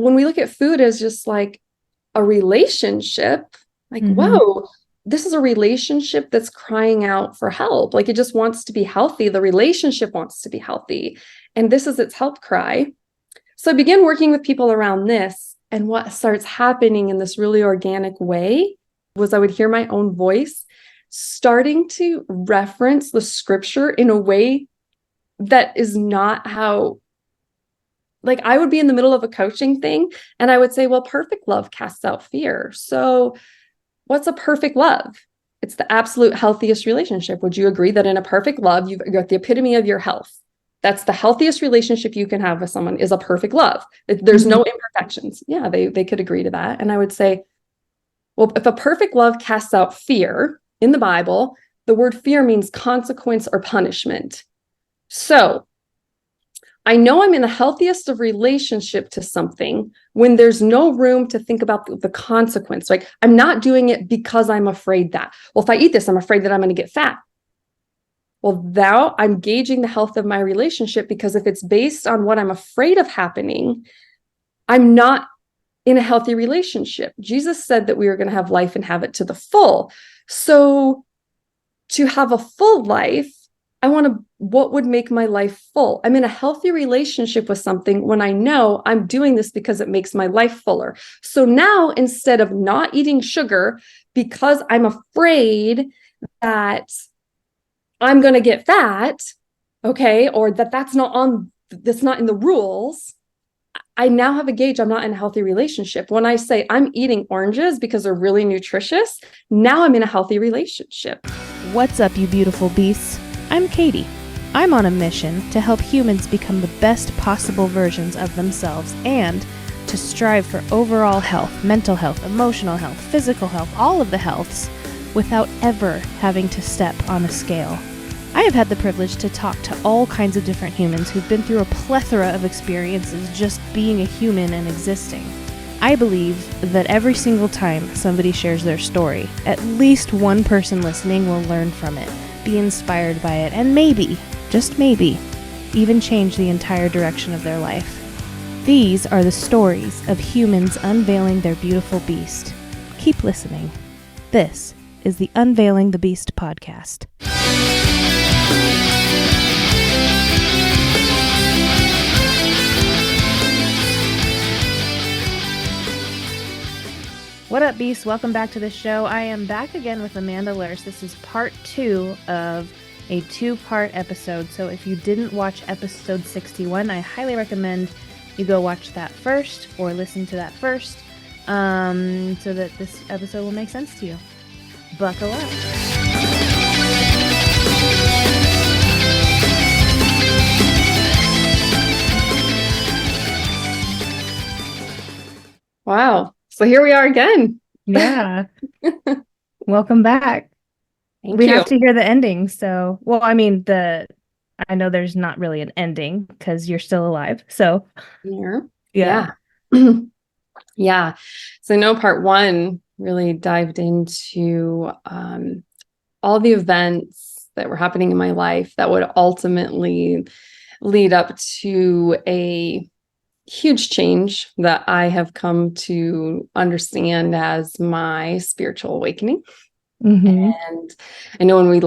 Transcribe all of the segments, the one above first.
when we look at food as just like a relationship, like, whoa, this is a relationship that's crying out for help. Like it just wants to be healthy. The relationship wants to be healthy. And this is its help cry. So I began working with people around this. And what starts happening in this really organic way was I would hear my own voice starting to reference the scripture in a way that is not how, like I would be in the middle of a coaching thing and I would say, well, perfect love casts out fear. So what's a perfect love? It's the absolute healthiest relationship. Would you agree that in a perfect love, you've got the epitome of your health? That's the healthiest relationship you can have with someone is a perfect love. There's no imperfections. Yeah, they could agree to that. And I would say, well, if a perfect love casts out fear in the Bible, the word fear means consequence or punishment. So I know I'm in the healthiest of relationship to something when there's no room to think about the consequence. Like I'm not doing it because I'm afraid that, well, if I eat this, I'm afraid that I'm going to get fat. Well, now I'm gauging the health of my relationship because if it's based on what I'm afraid of happening, I'm not in a healthy relationship. Jesus said that we were going to have life and have it to the full. So to have a full life, what would make my life full? I'm in a healthy relationship with something when I know I'm doing this because it makes my life fuller. So now instead of not eating sugar because I'm afraid that I'm going to get fat, okay, or that's not in the rules, I now have a gauge. I'm not in a healthy relationship. When I say I'm eating oranges because they're really nutritious, now I'm in a healthy relationship. What's up, you beautiful beasts? I'm Katie. I'm on a mission to help humans become the best possible versions of themselves and to strive for overall health, mental health, emotional health, physical health, all of the healths, without ever having to step on a scale. I have had the privilege to talk to all kinds of different humans who've been through a plethora of experiences just being a human and existing. I believe that every single time somebody shares their story, at least one person listening will learn from it, be inspired by it, and maybe, just maybe, even change the entire direction of their life. These are the stories of humans unveiling their beautiful beast. Keep listening. This is the Unveiling the Beast podcast. What up, beasts? Welcome back to the show. I am back again with Amanda Lurz. This is part 2 of a 2-part episode. So if you didn't watch episode 61, I highly recommend you go watch that first or listen to that first so that this episode will make sense to you. Buckle up. Wow. So here we are again. Yeah. Welcome back. Thank We you. have to hear the ending. So, well, I mean, I know there's not really an ending because you're still alive. So, yeah. Yeah. So no, part 1 really dived into all the events that were happening in my life that would ultimately lead up to a huge change that I have come to understand as my spiritual awakening. And I know when we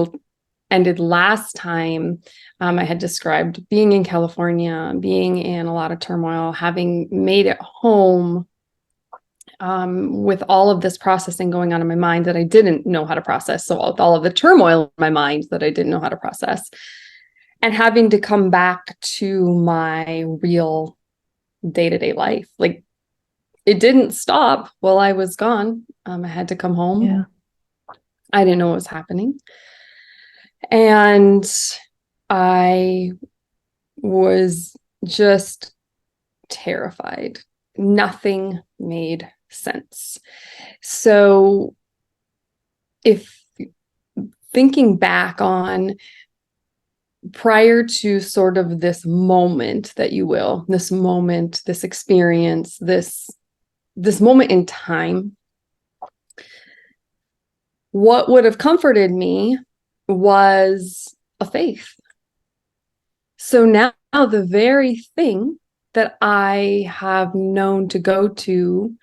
ended last time, I had described being in California, being in a lot of turmoil, having made it home with all of this processing going on in my mind that I didn't know how to process. So with all of the turmoil in my mind that I didn't know how to process, and having to come back to my real day-to-day life. Like it didn't stop while I was gone. I had to come home. Yeah. I didn't know what was happening. And I was just terrified. Nothing made sense. So if thinking back on prior to sort of this moment, that you will, this moment, this experience, this moment in time, what would have comforted me was a faith. So now the very thing that I have known to go to,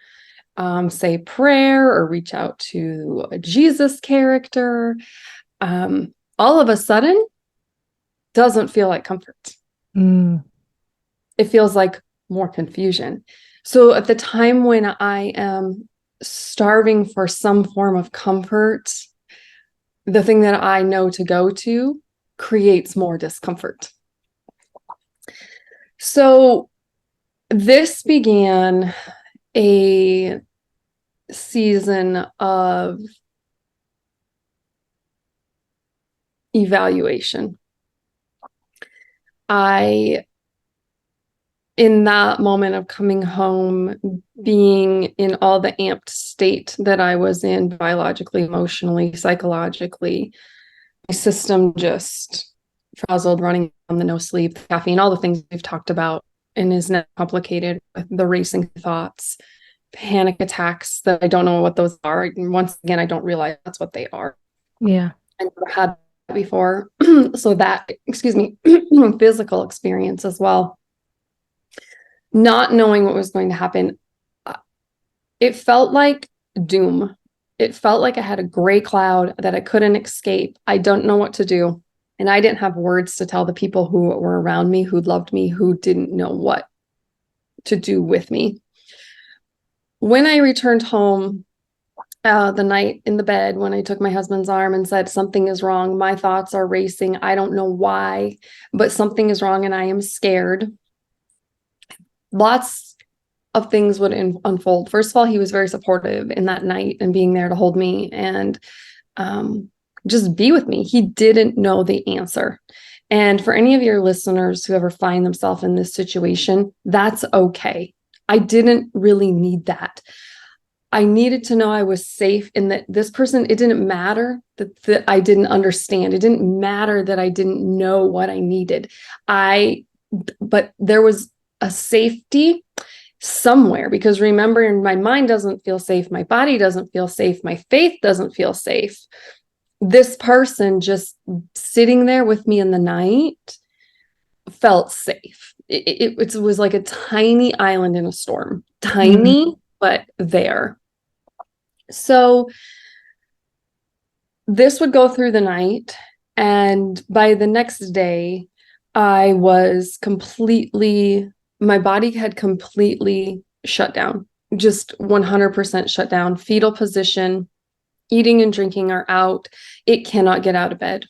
say prayer or reach out to a Jesus character, all of a sudden doesn't feel like comfort. It feels like more confusion. So at the time when I am starving for some form of comfort, the thing that I know to go to creates more discomfort. So this began a season of evaluation. In that moment of coming home, being in all the amped state that I was in biologically, emotionally, psychologically, my system just frazzled, running on the no sleep, caffeine, all the things we've talked about, and is now complicated with the racing thoughts, panic attacks that I don't know what those are. Once again, I don't realize that's what they are. Yeah. I never had that before. So that, physical experience as well. Not knowing what was going to happen, it felt like doom. It felt like I had a gray cloud that I couldn't escape. I don't know what to do. And I didn't have words to tell the people who were around me, who loved me, who didn't know what to do with me. When I returned home, the night in the bed, when I took my husband's arm and said, something is wrong, my thoughts are racing. I don't know why, but something is wrong and I am scared. Lots of things would unfold. First of all, he was very supportive in that night and being there to hold me and just be with me. He didn't know the answer. And for any of your listeners who ever find themselves in this situation, that's okay. I didn't really need that. I needed to know I was safe and that this person, it didn't matter that I didn't understand. It didn't matter that I didn't know what I needed. But there was a safety somewhere, because remember, my mind doesn't feel safe. My body doesn't feel safe. My faith doesn't feel safe. This person just sitting there with me in the night felt safe. It was like a tiny island in a storm, tiny, but there. So this would go through the night. And by the next day, I was my body had completely shut down, just 100% shut down. Fetal position, eating and drinking are out. It cannot get out of bed,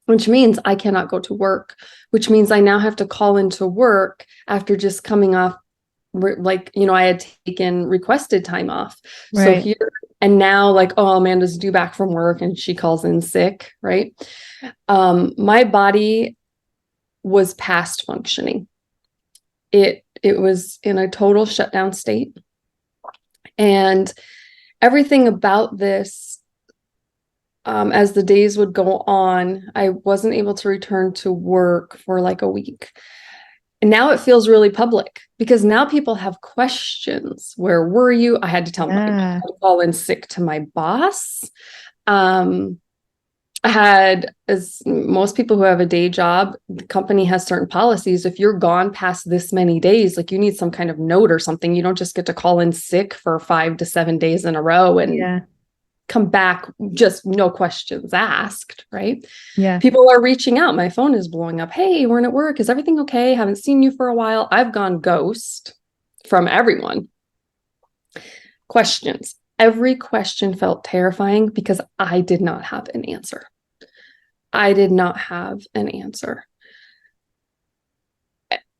which means I cannot go to work, which means I now have to call into work after just coming off, I had taken requested time off. Right. So here and now, Amanda's due back from work and she calls in sick, right? My body was past functioning. It was in a total shutdown state. And everything about this, as the days would go on, I wasn't able to return to work for like a week. And now it feels really public because now people have questions. Where were you? I had to tell I had to call in sick to my boss. I had, as most people who have a day job, the company has certain policies. If you're gone past this many days, you need some kind of note or something. You don't just get to call in sick for 5 to 7 days in a row and come back, just no questions asked, right? Yeah. People are reaching out. My phone is blowing up. Hey, we're at work. Is everything okay? Haven't seen you for a while. I've gone ghost from everyone. Questions. Every question felt terrifying because I did not have an answer. I did not have an answer.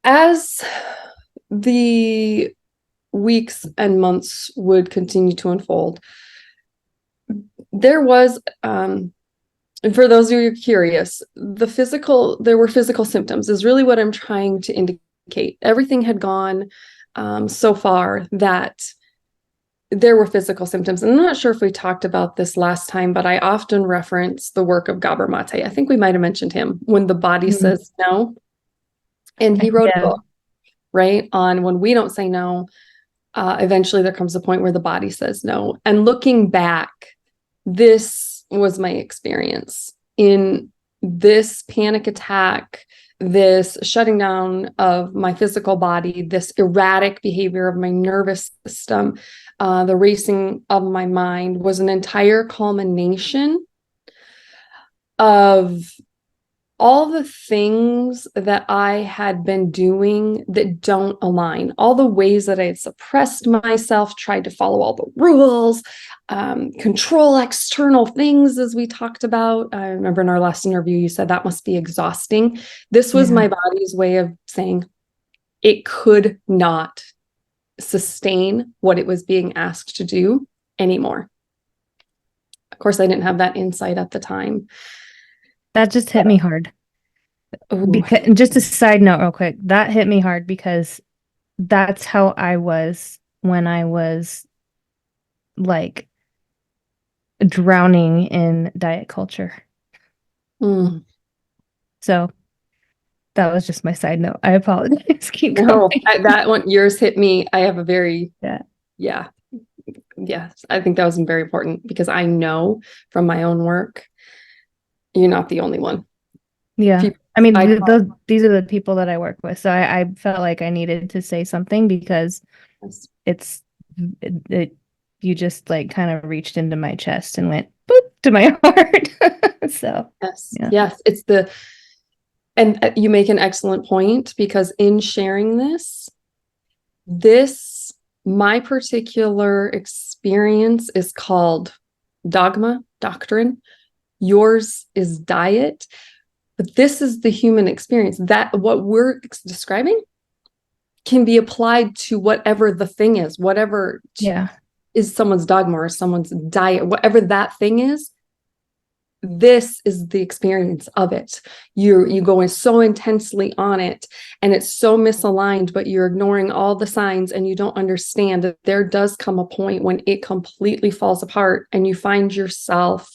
As the weeks and months would continue to unfold, there was, and for those of you curious, there were physical symptoms is really what I'm trying to indicate. Everything had gone so far that there were physical symptoms. And I'm not sure if we talked about this last time, but I often reference the work of Gabor Mate. I think we might have mentioned him, When the Body Says No. And he wrote a book, right, on when we don't say no, eventually there comes a point where the body says no. And looking back, this was my experience in this panic attack, this shutting down of my physical body, this erratic behavior of my nervous system, the racing of my mind was an entire culmination of all the things that I had been doing that don't align, all the ways that I had suppressed myself, tried to follow all the rules, control external things, as we talked about. I remember in our last interview, you said that must be exhausting. This was my body's way of saying it could not sustain what it was being asked to do anymore. Of course, I didn't have that insight at the time. That just hit me hard. Because, just a side note real quick, that hit me hard because that's how I was when I was like drowning in diet culture. So that was just my side note. I apologize. Keep going. That one, yours hit me. I have a very, yeah. I think that was very important because I know from my own work, you're not the only one. Yeah. I mean, these are the people that I work with. So I felt like I needed to say something because you just like kind of reached into my chest and went boop to my heart. So yes, and you make an excellent point because in sharing this, my particular experience is called dogma, doctrine. Yours is diet. But this is the human experience, that what we're describing can be applied to whatever the thing is, whatever is someone's dogma or someone's diet, whatever that thing is. This is the experience of it. You go in so intensely on it and it's so misaligned, but you're ignoring all the signs and you don't understand that there does come a point when it completely falls apart and you find yourself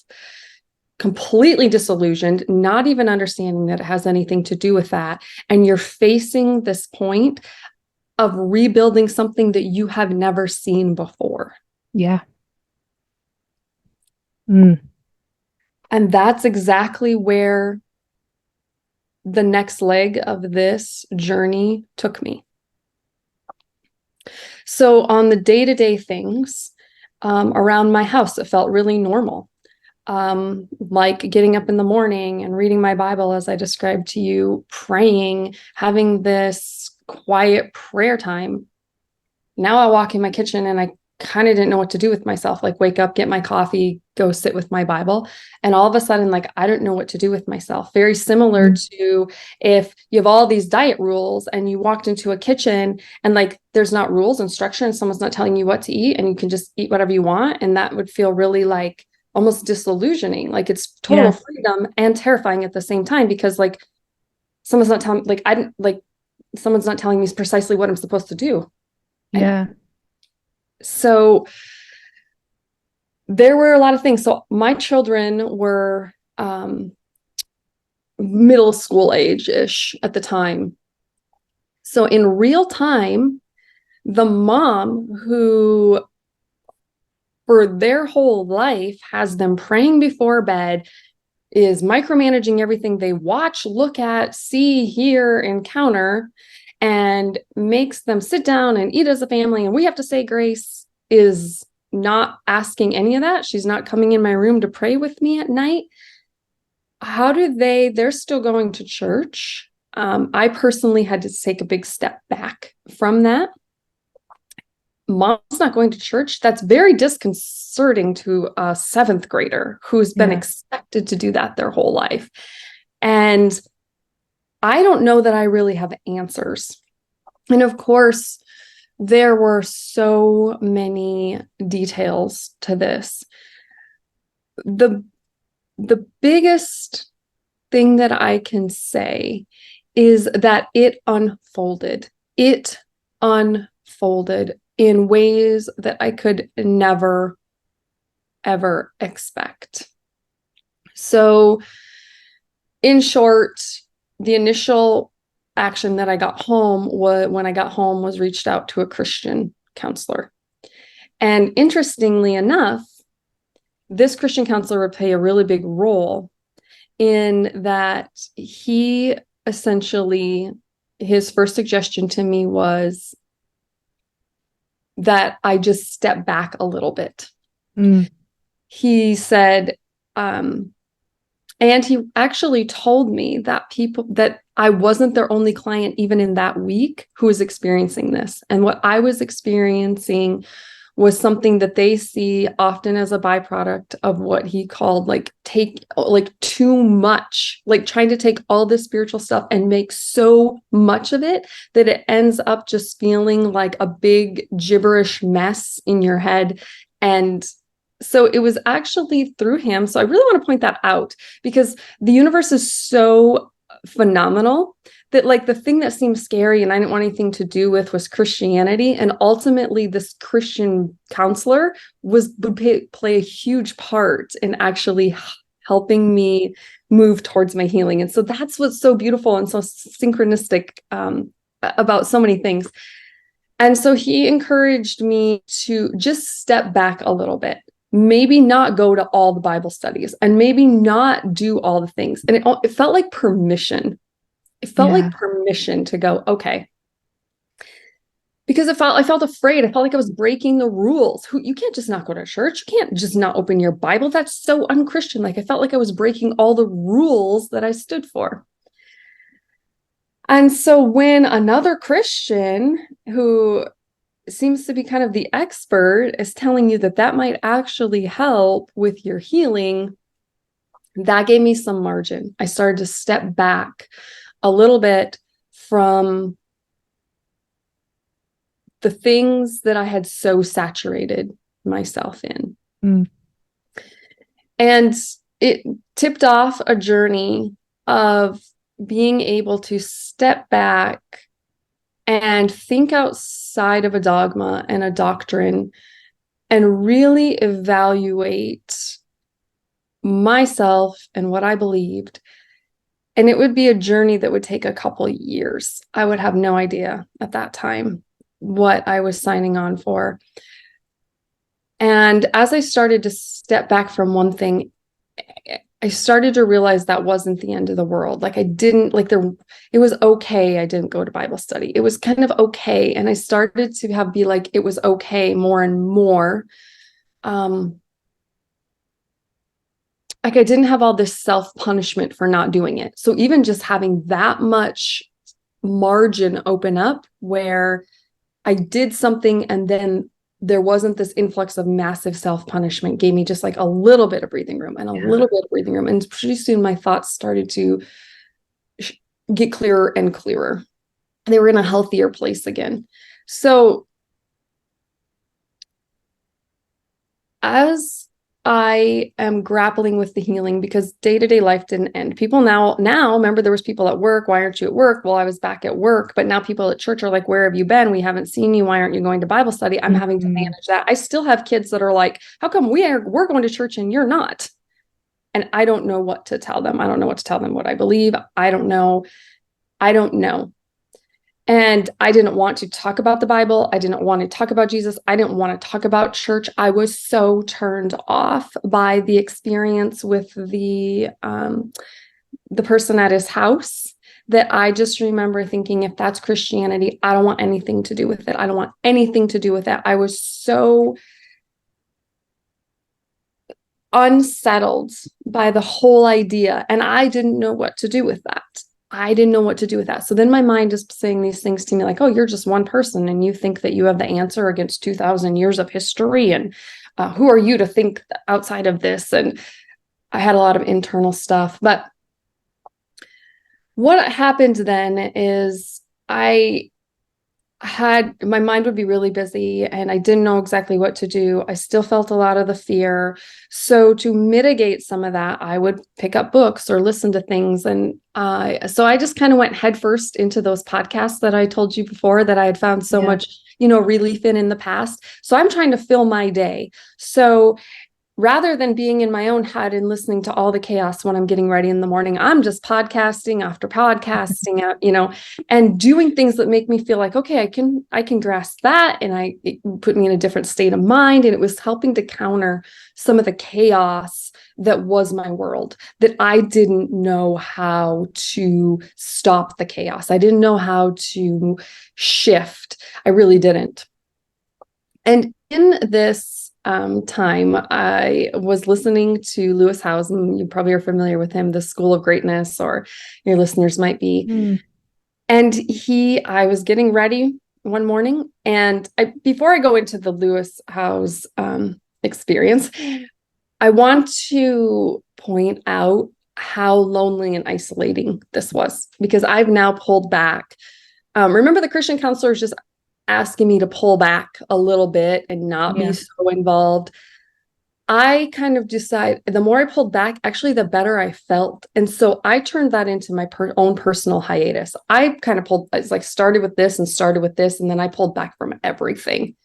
completely disillusioned, not even understanding that it has anything to do with that. And you're facing this point of rebuilding something that you have never seen before. Yeah. And that's exactly where the next leg of this journey took me. So on the day-to-day things around my house, it felt really normal. Like getting up in the morning and reading my Bible, as I described to you, praying, having this quiet prayer time. Now I walk in my kitchen and I kind of didn't know what to do with myself, like wake up, get my coffee, go sit with my Bible. And all of a sudden, like, I don't know what to do with myself. Very similar to if you have all these diet rules and you walked into a kitchen and like, there's not rules and structure and someone's not telling you what to eat and you can just eat whatever you want. And that would feel really like almost disillusioning. Like it's total freedom and terrifying at the same time because like someone's not telling, someone's not telling me precisely what I'm supposed to do. Yeah. So there were a lot of things. So my children were middle school age-ish at the time. So in real time, the mom who for their whole life has them praying before bed, is micromanaging everything they watch, look at, see, hear, encounter, and makes them sit down and eat as a family. And we have to say grace, is not asking any of that. She's not coming in my room to pray with me at night. How do they're still going to church. I personally had to take a big step back from that. Mom's not going to church. That's very disconcerting to a seventh grader who's been expected to do that their whole life. And I don't know that I really have answers. And of course, there were so many details to this. The biggest thing that I can say is that it unfolded. It unfolded in ways that I could never, ever expect. So, in short, the initial action that I got home was reached out to a Christian counselor. And interestingly enough, this Christian counselor would play a really big role in that he essentially, his first suggestion to me was that I just step back a little bit. He said, and he actually told me that I wasn't their only client, even in that week, who was experiencing this. And what I was experiencing was something that they see often as a byproduct of what he called too much, like trying to take all this spiritual stuff and make so much of it that it ends up just feeling like a big gibberish mess in your head. And so it was actually through him. So I really want to point that out, because the universe is so phenomenal that, like, the thing that seemed scary and I didn't want anything to do with was Christianity. And ultimately this Christian counselor would play a huge part in actually helping me move towards my healing. And so that's what's so beautiful and so synchronistic about so many things. And so he encouraged me to just step back a little bit, maybe not go to all the Bible studies and maybe not do all the things. And it felt like permission. It felt like permission to go, okay. Because I felt afraid. I felt like I was breaking the rules. You can't just not go to church. You can't just not open your Bible. That's so unchristian. Like, I felt like I was breaking all the rules that I stood for. And so when another Christian who seems to be kind of the expert is telling you that might actually help with your healing, that gave me some margin. I started to step back a little bit from the things that I had so saturated myself in. And it tipped off a journey of being able to step back and think outside of a dogma and a doctrine and really evaluate myself and what I believed. And it would be a journey that would take a couple years. I would have no idea at that time what I was signing on for. And as I started to step back from one thing, I started to realize that wasn't the end of the world. Like, it was okay. I didn't go to Bible study. It was kind of okay. And I started to be like, it was okay more and more. Like, I didn't have all this self-punishment for not doing it. So even just having that much margin open up where I did something and then there wasn't this influx of massive self-punishment gave me just like a little bit of breathing room and a little bit of breathing room. And pretty soon my thoughts started to get clearer and clearer. They were in a healthier place again. So as I am grappling with the healing, because day-to-day life didn't end. People now remember, there was people at work. Why aren't you at work? Well, I was back at work, but now people at church are like, where have you been? We haven't seen you. Why aren't you going to Bible study? I'm having to manage that. I still have kids that are like, how come we're going to church and you're not? And I don't know what to tell them. I don't know what to tell them what I believe. I don't know. And I didn't want to talk about the Bible. I didn't want to talk about Jesus. I didn't want to talk about church. I was so turned off by the experience with the person at his house that I just remember thinking, if that's Christianity, I don't want anything to do with it. I don't want anything to do with that. I was so unsettled by the whole idea, and I didn't know what to do with that. So then my mind is saying these things to me like, oh, you're just one person and you think that you have the answer against 2,000 years of history. And who are you to think outside of this? And I had a lot of internal stuff. But what happened then is my mind would be really busy and I didn't know exactly what to do. I still felt a lot of the fear. So to mitigate some of that, I would pick up books or listen to things. And so I just kind of went headfirst into those podcasts that I told you before that I had found so much, relief in the past. So I'm trying to fill my day. So rather than being in my own head and listening to all the chaos when I'm getting ready in the morning, I'm just podcasting after podcasting, and doing things that make me feel like, okay, I can grasp that. And it put me in a different state of mind. And it was helping to counter some of the chaos that was my world, that I didn't know how to stop the chaos. I didn't know how to shift. I really didn't. And in this time, I was listening to Lewis Howes. You probably are familiar with him, The School of Greatness, or your listeners might be. And I was getting ready one morning, and before I go into the Lewis Howes experience, I want to point out how lonely and isolating this was, because I've now pulled back. Remember, the Christian counselors just asking me to pull back a little bit and not be so involved. I kind of decided the more I pulled back, actually, the better I felt. And so I turned that into my own personal hiatus. I kind of started with this, and then I pulled back from everything.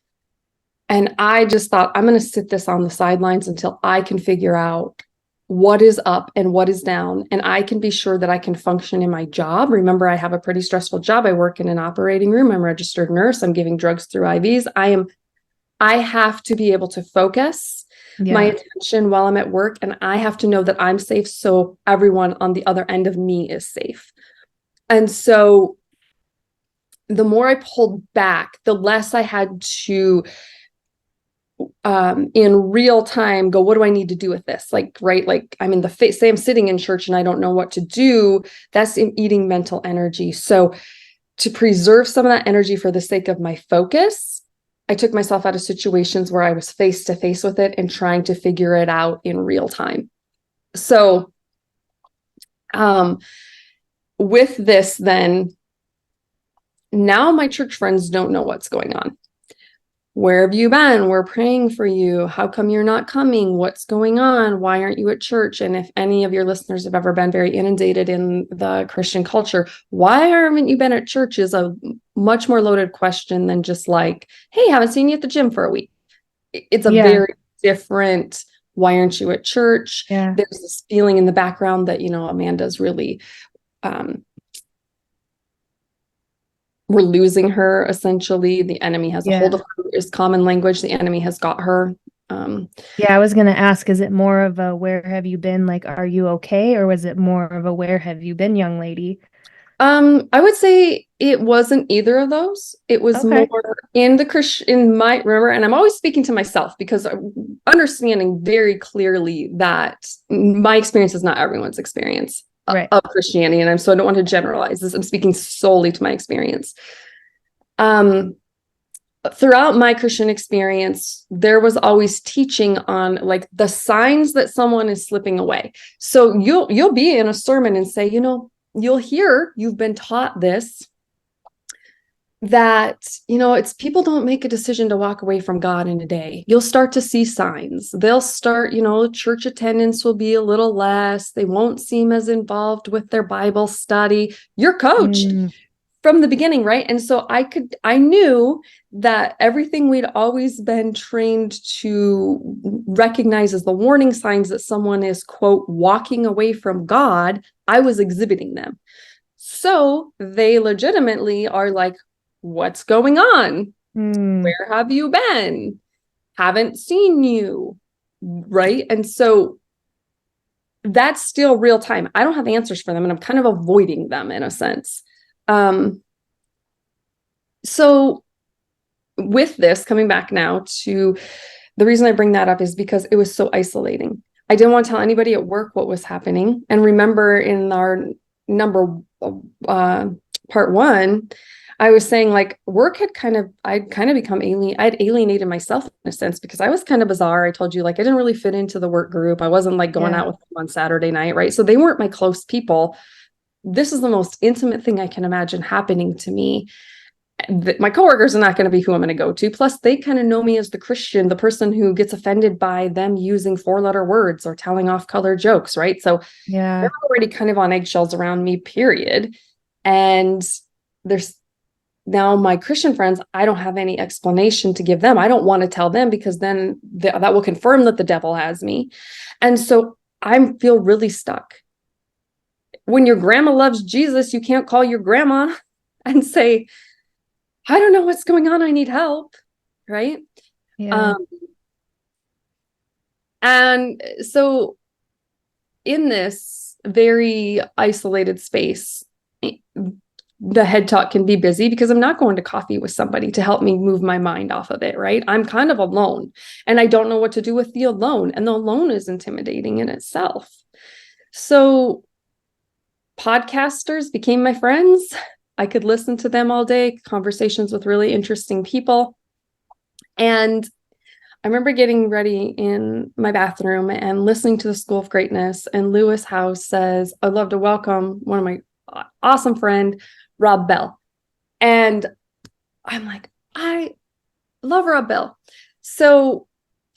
And I just thought, I'm going to sit this on the sidelines until I can figure out what is up and what is down. And I can be sure that I can function in my job. Remember, I have a pretty stressful job. I work in an operating room. I'm a registered nurse. I'm giving drugs through IVs. I have to be able to focus my attention while I'm at work. And I have to know that I'm safe, so everyone on the other end of me is safe. And so the more I pulled back, the less I had to in real time go, what do I need to do with this? Like I'm in say I'm sitting in church and I don't know what to do. That's eating mental energy. So to preserve some of that energy for the sake of my focus, I took myself out of situations where I was face to face with it and trying to figure it out in real time. So with this, then now my church friends don't know what's going on. Where have you been? We're praying for you. How come you're not coming? What's going on? Why aren't you at church? And if any of your listeners have ever been very inundated in the Christian culture, why haven't you been at church is a much more loaded question than just like, hey, haven't seen you at the gym for a week. It's a very different, why aren't you at church? There's this feeling in the background that, Amanda's really, we're losing her, essentially. The enemy has a hold of her, is common language. The enemy has got her. I was going to ask, is it more of a where have you been? Like, are you okay? Or was it more of a where have you been, young lady? I would say it wasn't either of those. It was more in remember, and I'm always speaking to myself because I'm understanding very clearly that my experience is not everyone's experience of Christianity. And so I don't want to generalize this. I'm speaking solely to my experience. Throughout my Christian experience, there was always teaching on like the signs that someone is slipping away. So you'll be in a sermon and say, you'll hear, you've been taught this, that, it's people don't make a decision to walk away from God in a day. You'll start to see signs. They'll start, church attendance will be a little less. They won't seem as involved with their Bible study. You're coached from the beginning, right? And so I knew that everything we'd always been trained to recognize as the warning signs that someone is, quote, walking away from God, I was exhibiting them. So they legitimately are like, what's going on? Where have you been? Haven't seen you, right? And so that's still real time. I don't have answers for them, and I'm kind of avoiding them in a sense. So with this, coming back now to the reason I bring that up is because it was so isolating. I didn't want to tell anybody at work what was happening. And remember, in our part one, I was saying like work I'd kind of become alien. I'd alienated myself in a sense because I was kind of bizarre. I told you, like, I didn't really fit into the work group. I wasn't like going out with them on Saturday night, right? So they weren't my close people. This is the most intimate thing I can imagine happening to me. My coworkers are not going to be who I'm going to go to. Plus, they kind of know me as the Christian, the person who gets offended by them using 4-letter words or telling off-color jokes, right? So they're already kind of on eggshells around me, period. And now my Christian friends, I don't have any explanation to give them. I don't want to tell them because then that will confirm that the devil has me. And so I feel really stuck. When your grandma loves Jesus, you can't call your grandma and say, I don't know what's going on. I need help. Right. Yeah. And so in this very isolated space, the head talk can be busy because I'm not going to coffee with somebody to help me move my mind off of it, right? I'm kind of alone and I don't know what to do with the alone. And the alone is intimidating in itself. So podcasters became my friends. I could listen to them all day, conversations with really interesting people. And I remember getting ready in my bathroom and listening to the School of Greatness. And Lewis House says, I'd love to welcome one of my awesome friend, Rob Bell. And I'm like, I love Rob Bell. So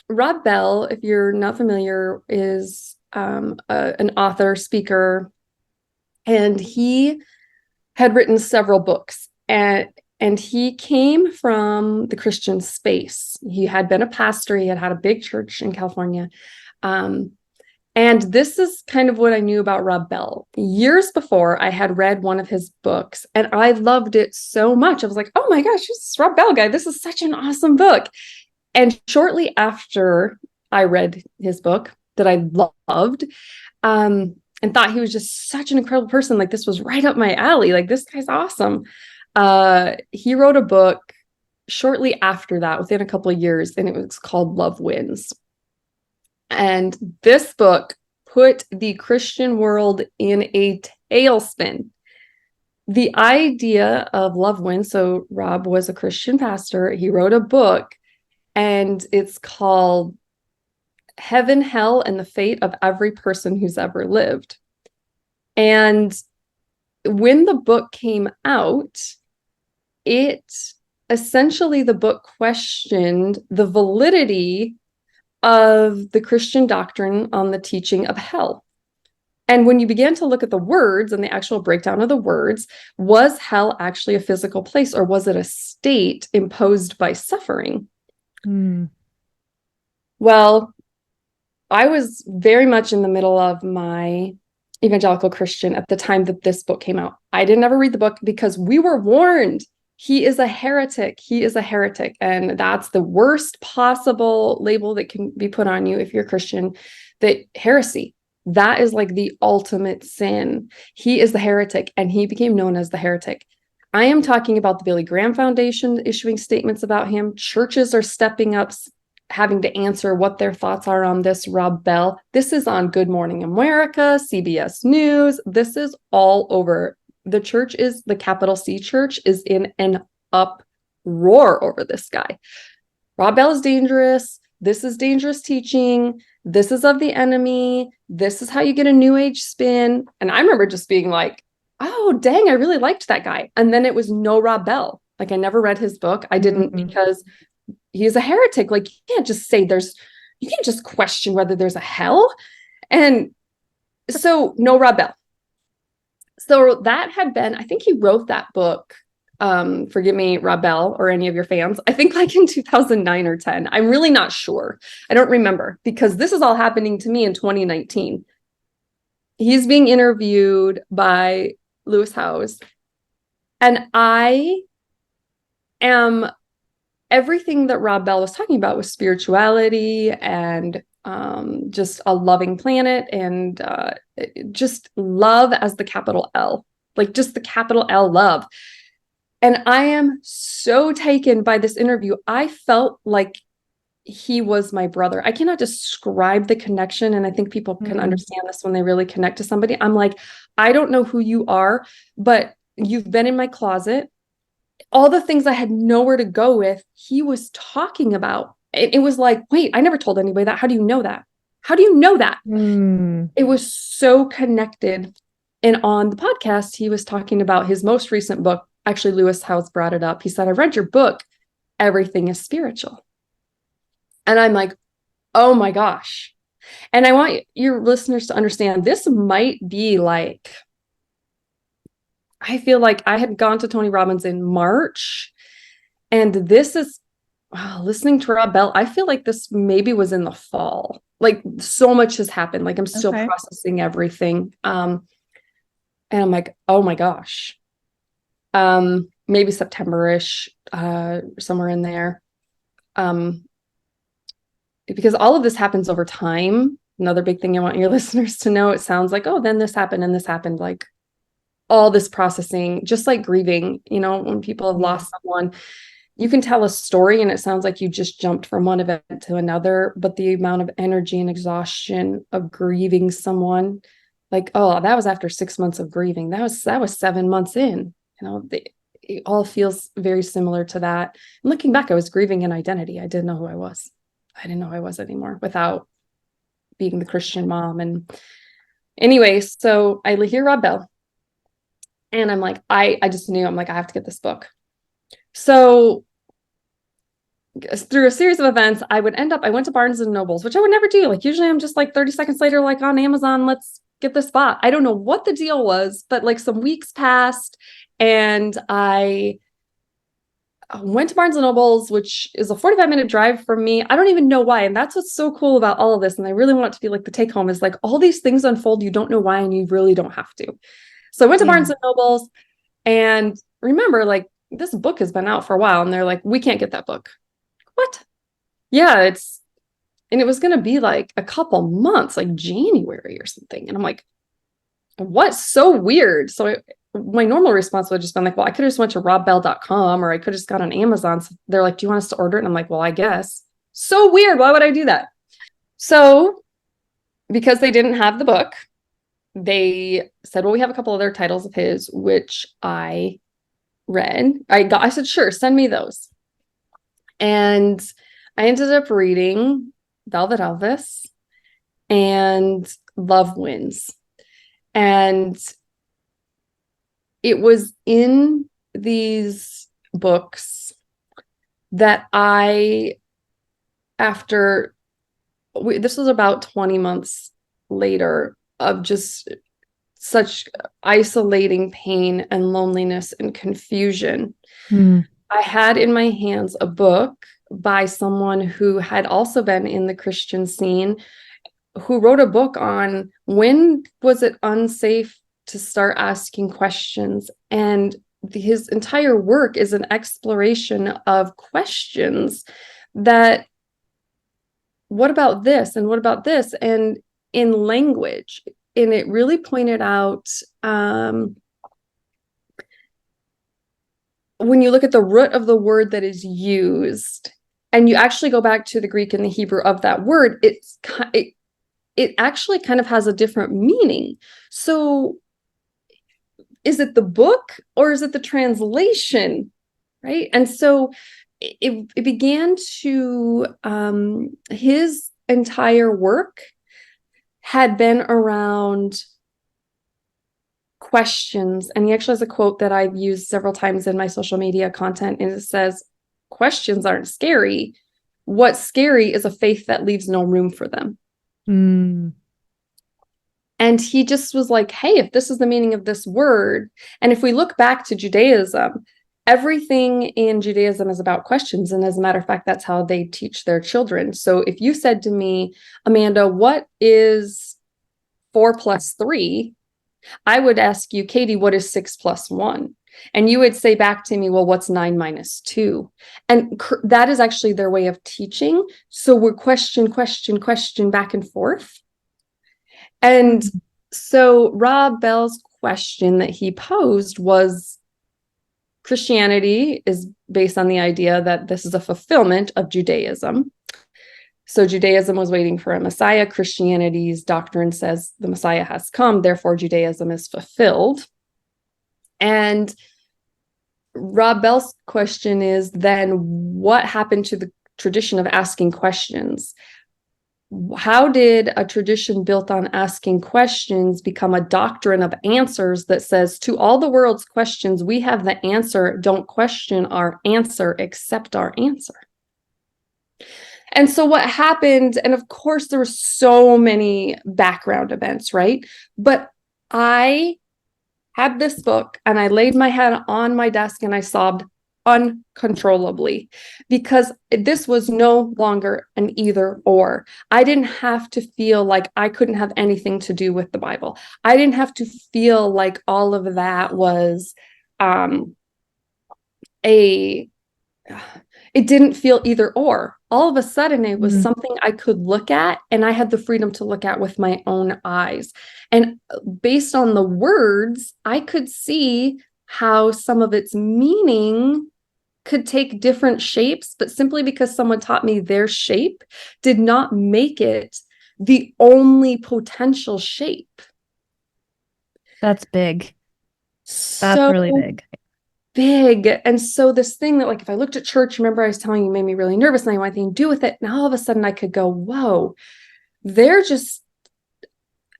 Rob Bell, if you're not familiar, is an author, speaker, and he had written several books. And he came from the Christian space. He had been a pastor. He had a big church in California. And this is kind of what I knew about Rob Bell. Years before, I had read one of his books and I loved it so much. I was like, oh my gosh, this Rob Bell guy. This is such an awesome book. And shortly after I read his book that I loved, and thought he was just such an incredible person. Like, this was right up my alley. Like, this guy's awesome. He wrote a book shortly after that, within a couple of years, and it was called Love Wins. And this book put the Christian world in a tailspin. The idea of Love Wins, so Rob was a Christian pastor. He wrote a book, and it's called Heaven, Hell, and the Fate of Every Person Who's Ever Lived. And when the book came out, the book questioned the validity of the Christian doctrine on the teaching of hell. And when you began to look at the words and the actual breakdown of the words, was hell actually a physical place, or was it a state imposed by suffering? Well, I was very much in the middle of my evangelical Christian at the time that this book came out. I didn't ever read the book because we were warned he is a heretic. He is a heretic. And that's the worst possible label that can be put on you if you're Christian, that heresy. That is like the ultimate sin. He is the heretic, and he became known as the heretic. I am talking about the Billy Graham Foundation issuing statements about him. Churches are stepping up, having to answer what their thoughts are on this Rob Bell. This is on Good Morning America, CBS News. This is all over. The church is, the capital C church is in an uproar over this guy. Rob Bell is dangerous. This is dangerous teaching. This is of the enemy. This is how you get a new age spin. And I remember just being like, oh, dang, I really liked that guy. And then it was no Rob Bell. Like, I never read his book. I didn't, because he's a heretic. Like, you can't just say you can't just question whether there's a hell. And so no Rob Bell. So that had been, I think he wrote that book, forgive me, Rob Bell, or any of your fans, I think like in 2009 or 10. I'm really not sure. I don't remember, because this is all happening to me in 2019. He's being interviewed by Lewis House. And I am everything that Rob Bell was talking about, was spirituality and just a loving planet, and just love as the capital L, like just the capital L love. And I am so taken by this interview. I felt like he was my brother. I cannot describe the connection. And I think people can understand this when they really connect to somebody. I'm like, I don't know who you are, but you've been in my closet. All the things I had nowhere to go with, he was talking about. It was like, wait, I never told anybody that. How do you know that? How do you know that? It was so connected. And on the podcast, he was talking about his most recent book. Actually, Lewis House brought it up. He said, I read your book, Everything is Spiritual. And I'm like, oh my gosh. And I want your listeners to understand, this might be like I feel like I had gone to Tony Robbins in March, and this is listening to Rob Bell. I feel like this maybe was in the fall. Like so much has happened. Like I'm still processing everything. And I'm like, oh my gosh. Maybe September-ish, somewhere in there. Because all of this happens over time. Another big thing I want your listeners to know, it sounds like, oh, then this happened and this happened. Like all this processing, just like grieving, when people have lost someone, you can tell a story and it sounds like you just jumped from one event to another, but the amount of energy and exhaustion of grieving someone, like, oh, that was after 6 months of grieving. That was 7 months in, it all feels very similar to that. And looking back, I was grieving an identity. I didn't know who I was. I didn't know who I was anymore without being the Christian mom. And anyway, so I hear Rob Bell and I'm like, I just knew, I'm like, I have to get this book. So through a series of events, I went to Barnes and Nobles, which I would never do. Like usually I'm just like 30 seconds later, like on Amazon, let's get this spot. I don't know what the deal was, but like some weeks passed and I went to Barnes and Nobles, which is a 45-minute drive from me. I don't even know why. And that's what's so cool about all of this. And I really want it to be like the take home is like all these things unfold. You don't know why, and you really don't have to. So I went to Barnes and Nobles, and remember, like this book has been out for a while, and they're like, we can't get that book. What? Yeah, and it was going to be like a couple months, like January or something. And I'm like, what's so weird? So my normal response would have just been like, well, I could have just went to robbell.com or I could have just got on Amazon. So they're like, do you want us to order it? And I'm like, well, I guess. So weird. Why would I do that? So because they didn't have the book, they said, well, we have a couple other titles of his, which I read. I said, sure, send me those. And I ended up reading Velvet Elvis and Love Wins. And it was in these books that this was about 20 months later of just such isolating pain and loneliness and confusion. I had in my hands a book by someone who had also been in the Christian scene, who wrote a book on when was it unsafe to start asking questions. And his entire work is an exploration of questions that, what about this? And what about this? And in language. And it really pointed out, when you look at the root of the word that is used, and you actually go back to the Greek and the Hebrew of that word, it actually kind of has a different meaning. So is it the book or is it the translation? Right. And so it began to, his entire work had been around questions. And he actually has a quote that I've used several times in my social media content. And it says, questions aren't scary. What's scary is a faith that leaves no room for them. And he just was like, hey, if this is the meaning of this word, and if we look back to Judaism, everything in Judaism is about questions. And as a matter of fact, that's how they teach their children. So if you said to me, Amanda, what is 4 + 3? I would ask you, Katie, what is 6 + 1? And you would say back to me, well, what's 9 - 2? And that is actually their way of teaching. So we're question back and forth. And so Rob Bell's question that he posed was, Christianity is based on the idea that this is a fulfillment of Judaism. So Judaism was waiting for a Messiah. Christianity's doctrine says the Messiah has come, therefore Judaism is fulfilled. And Rob Bell's question is, then what happened to the tradition of asking questions? How did a tradition built on asking questions become a doctrine of answers that says, to all the world's questions, we have the answer. Don't question our answer, accept our answer. And so what happened, and of course there were so many background events, right? But I had this book and I laid my head on my desk and I sobbed uncontrollably because this was no longer an either or. I didn't have to feel like I couldn't have anything to do with the Bible. I didn't have to feel like all of that was a it didn't feel either or. All of a sudden, it was something I could look at, and I had the freedom to look at with my own eyes. And based on the words, I could see how some of its meaning could take different shapes, but simply because someone taught me their shape did not make it the only potential shape. That's big. That's So really big. big. And so this thing that, like, if I looked at church, remember I was telling you, made me really nervous and I wanted anything to do with it. Now all of a sudden I could go, whoa, they're just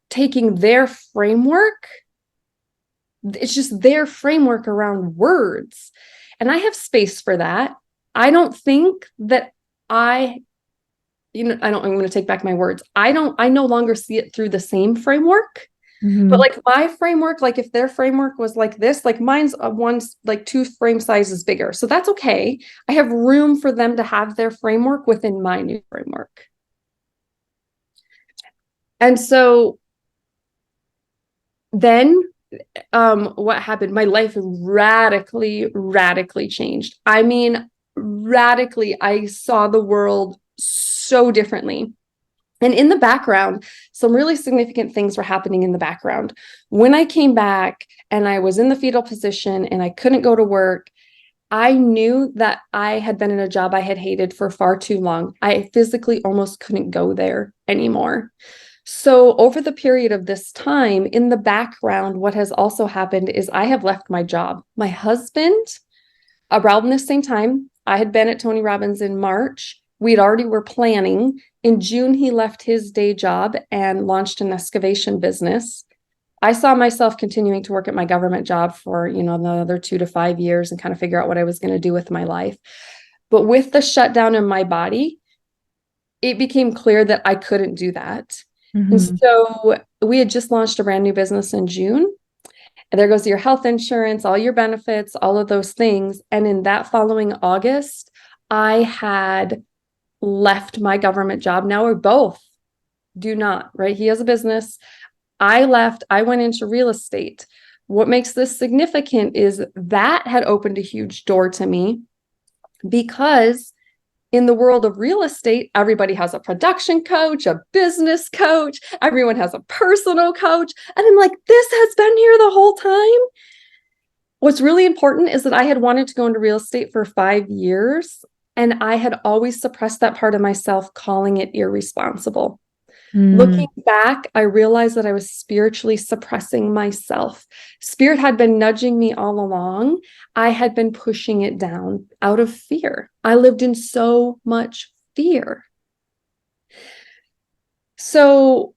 taking their framework. It's just their framework around words. And I have space for that. I don't think that I'm going to take back my words. I no longer see it through the same framework. But like my framework, like if their framework was like this, like mine's one's like 2 frame sizes bigger. So that's okay. I have room for them to have their framework within my new framework. And so then what happened? My life radically changed. I mean, radically, I saw the world so differently. And in the background, some really significant things were happening in the background. When I came back and I was in the fetal position and I couldn't go to work, I knew that I had been in a job I had hated for far too long. I physically almost couldn't go there anymore. So over the period of this time, in the background, what has also happened is I have left my job. My husband, around the same time, I had been at Tony Robbins in March. We'd already were planning. In June, he left his day job and launched an excavation business. I saw myself continuing to work at my government job for, another 2 to 5 years and kind of figure out what I was going to do with my life. But with the shutdown in my body, it became clear that I couldn't do that. And so we had just launched a brand new business in June. And there goes your health insurance, all your benefits, all of those things. And in that following August, I had left my government job. Now we're both do not, right? He has a business. I left. I went into real estate. What makes this significant is that had opened a huge door to me because in the world of real estate, everybody has a production coach, a business coach, everyone has a personal coach. And I'm like, this has been here the whole time. What's really important is that I had wanted to go into real estate for 5 years, and I had always suppressed that part of myself, calling it irresponsible. Looking back, I realized that I was spiritually suppressing myself. Spirit had been nudging me all along. I had been pushing it down out of fear. I lived in so much fear. So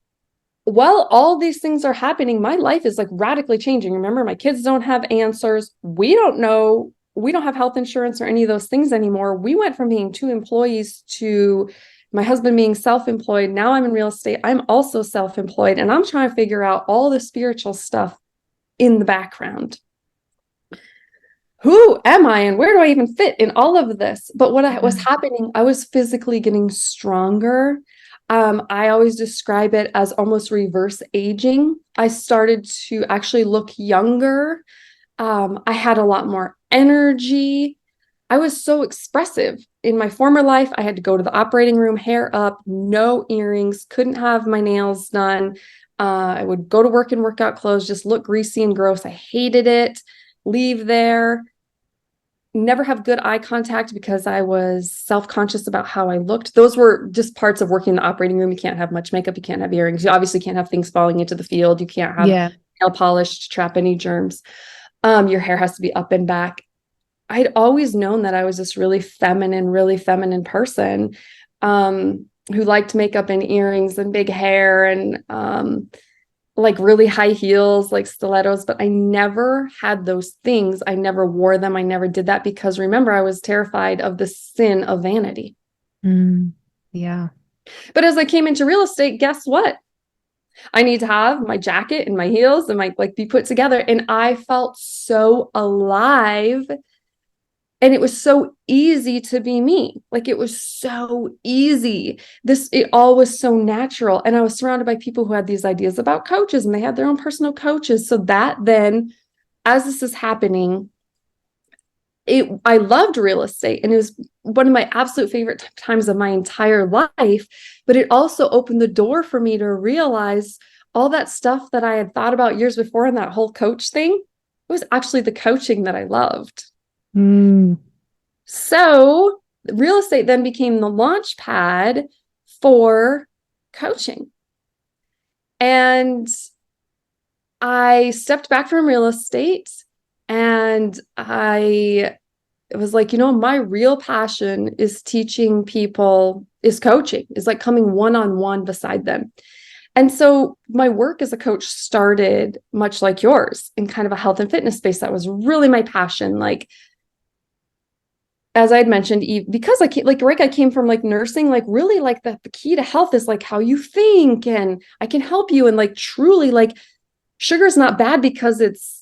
while all these things are happening, my life is like radically changing. Remember, my kids don't have answers. We don't know. We don't have health insurance or any of those things anymore. We went from being 2 employees to my husband being self-employed. Now I'm in real estate. I'm also self-employed, and I'm trying to figure out all the spiritual stuff in the background. Who am I and where do I even fit in all of this? But what was happening, I was physically getting stronger. I always describe it as almost reverse aging. I started to actually look younger. I had a lot more energy. I was so expressive. In my former life, I had to go to the operating room, hair up, no earrings, couldn't have my nails done. I would go to work in workout clothes, just look greasy and gross. I hated it. Leave there. Never have good eye contact because I was self-conscious about how I looked. Those were just parts of working in the operating room. You can't have much makeup. You can't have earrings. You obviously can't have things falling into the field. You can't have nail polish to trap any germs. Your hair has to be up and back. I'd always known that I was this really feminine person who liked makeup and earrings and big hair and like really high heels, like stilettos, but I never had those things. I never wore them. I never did that because remember, I was terrified of the sin of vanity. Yeah. But as I came into real estate, guess what? I need to have my jacket and my heels and my like be put together. And I felt so alive. And it was so easy to be me. Like it was so easy. It all was so natural. And I was surrounded by people who had these ideas about coaches and they had their own personal coaches. So that then, as this is happening, I loved real estate and it was one of my absolute favorite times of my entire life, but it also opened the door for me to realize all that stuff that I had thought about years before and that whole coach thing, it was actually the coaching that I loved. Mm. So real estate then became the launch pad for coaching. And I stepped back from real estate and I was like, my real passion is teaching people, is coaching, is like coming one-on-one beside them. And so my work as a coach started much like yours in kind of a health and fitness space. That was really my passion. Like, as I had mentioned, because I came from like nursing, like really like the key to health is like how you think, and I can help you. And like truly, like sugar is not bad because it's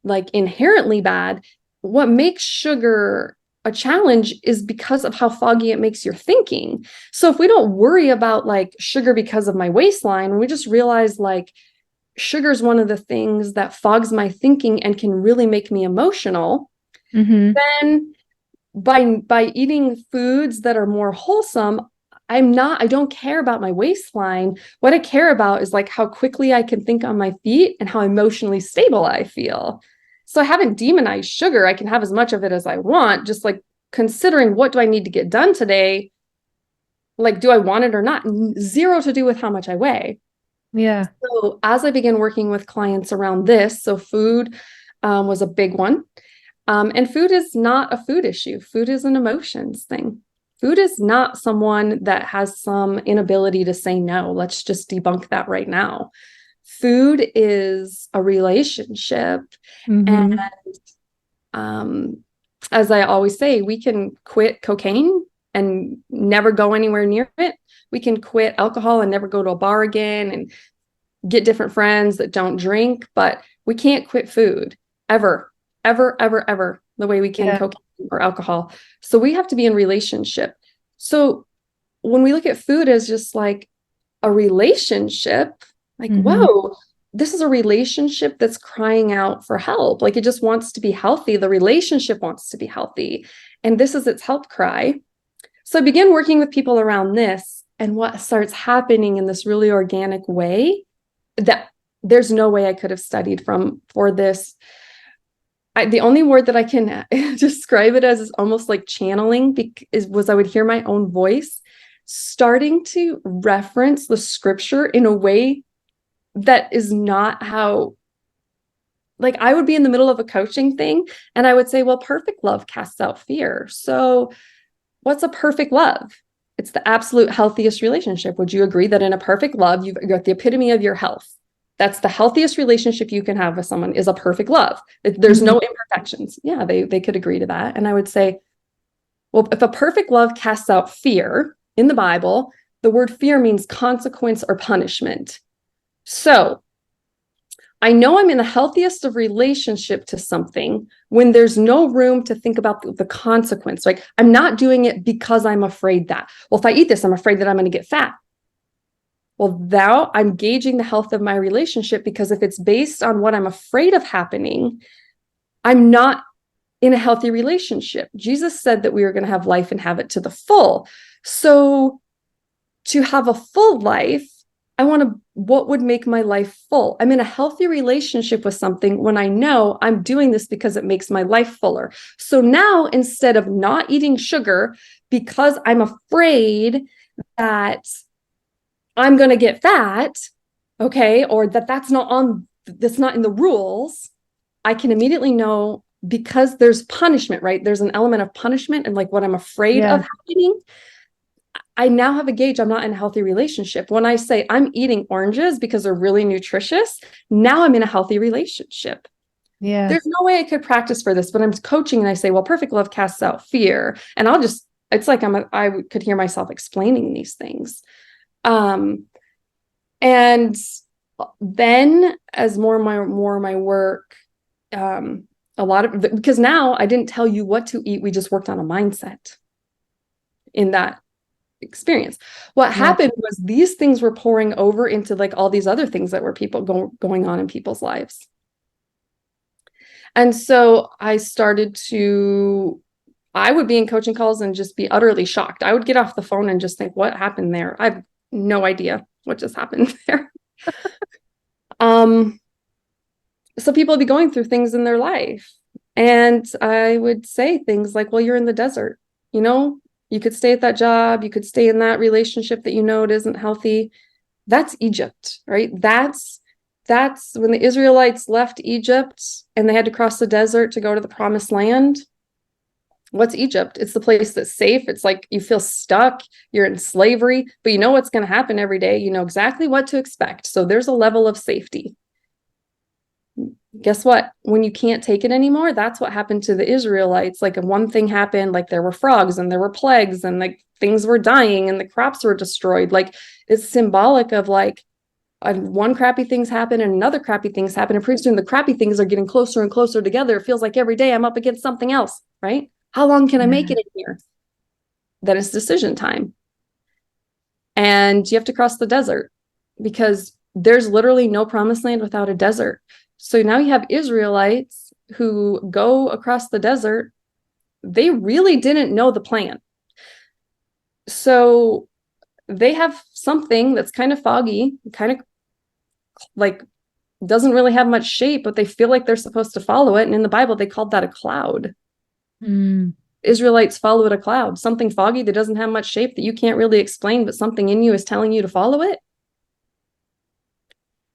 like inherently bad. What makes sugar a challenge is because of how foggy it makes your thinking. So if we don't worry about like sugar because of my waistline, we just realize like sugar is one of the things that fogs my thinking and can really make me emotional, then by eating foods that are more wholesome, I don't care about my waistline. What I care about is like how quickly I can think on my feet and how emotionally stable I feel. So I haven't demonized sugar. I can have as much of it as I want, just like considering what do I need to get done today? Like, do I want it or not? Zero to do with how much I weigh. Yeah. So as I began working with clients around this, so food was a big one. And food is not a food issue. Food is an emotions thing. Food is not someone that has some inability to say no. Let's just debunk that right now. Food is a relationship. And as I always say, we can quit cocaine and never go anywhere near it. We can quit alcohol and never go to a bar again and get different friends that don't drink, but we can't quit food ever, ever, ever, ever the way we can cocaine or alcohol. So we have to be in relationship. So when we look at food as just like a relationship, like, whoa, this is a relationship that's crying out for help. Like it just wants to be healthy. The relationship wants to be healthy. And this is its help cry. So I began working with people around this, and what starts happening in this really organic way that there's no way I could have studied for this. The only word that I can describe it as is almost like channeling, was I would hear my own voice starting to reference the scripture in a way that is not how, like I would be in the middle of a coaching thing and I would say, well, perfect love casts out fear. So what's a perfect love? It's the absolute healthiest relationship. Would you agree that in a perfect love, you've got the epitome of your health? That's the healthiest relationship you can have with someone, is a perfect love. There's no imperfections. Yeah, they could agree to that. And I would say, well, if a perfect love casts out fear in the Bible, the word fear means consequence or punishment. So I know I'm in the healthiest of relationship to something when there's no room to think about the consequence. Like I'm not doing it because I'm afraid that, well, if I eat this, I'm afraid that I'm going to get fat. Well, now I'm gauging the health of my relationship, because if it's based on what I'm afraid of happening, I'm not in a healthy relationship. Jesus said that we were going to have life and have it to the full. So to have a full life, what would make my life full? I'm in a healthy relationship with something when I know I'm doing this because it makes my life fuller. So now instead of not eating sugar because I'm afraid that I'm going to get fat, okay, or that's not in the rules, I can immediately know, because there's punishment, right? There's an element of punishment and like what I'm afraid of happening. I now have a gauge. I'm not in a healthy relationship. When I say I'm eating oranges because they're really nutritious, now I'm in a healthy relationship. Yeah. There's no way I could practice for this, but I'm coaching and I say, well, perfect love casts out fear. And it's like I could hear myself explaining these things. And And then as more of my work, a lot of, because now I didn't tell you what to eat. We just worked on a mindset in that experience. What happened was these things were pouring over into like all these other things that were going on in people's lives. And so I would be in coaching calls and just be utterly shocked. I would get off the phone and just think, what happened there? I have no idea what just happened there. So people would be going through things in their life. And I would say things like, well, you're in the desert, you could stay at that job, you could stay in that relationship that it isn't healthy. That's Egypt, right? That's when the Israelites left Egypt and they had to cross the desert to go to the promised land. What's Egypt? It's the place that's safe. It's like you feel stuck, you're in slavery, but you know what's going to happen every day. You know exactly what to expect. So there's a level of safety. Guess what? When you can't take it anymore, that's what happened to the Israelites. Like one thing happened, like there were frogs and there were plagues and like things were dying and the crops were destroyed. Like it's symbolic of like one crappy things happen and another crappy things happen. And pretty soon the crappy things are getting closer and closer together. It feels like every day I'm up against something else, right? How long can I make it in here? Then it's decision time. And you have to cross the desert because there's literally no promised land without a desert. So now you have Israelites who go across the desert. They really didn't know the plan. So they have something that's kind of foggy, kind of like doesn't really have much shape, but they feel like they're supposed to follow it. And in the Bible, they called that a cloud. Israelites followed a cloud, something foggy that doesn't have much shape that you can't really explain, but something in you is telling you to follow it.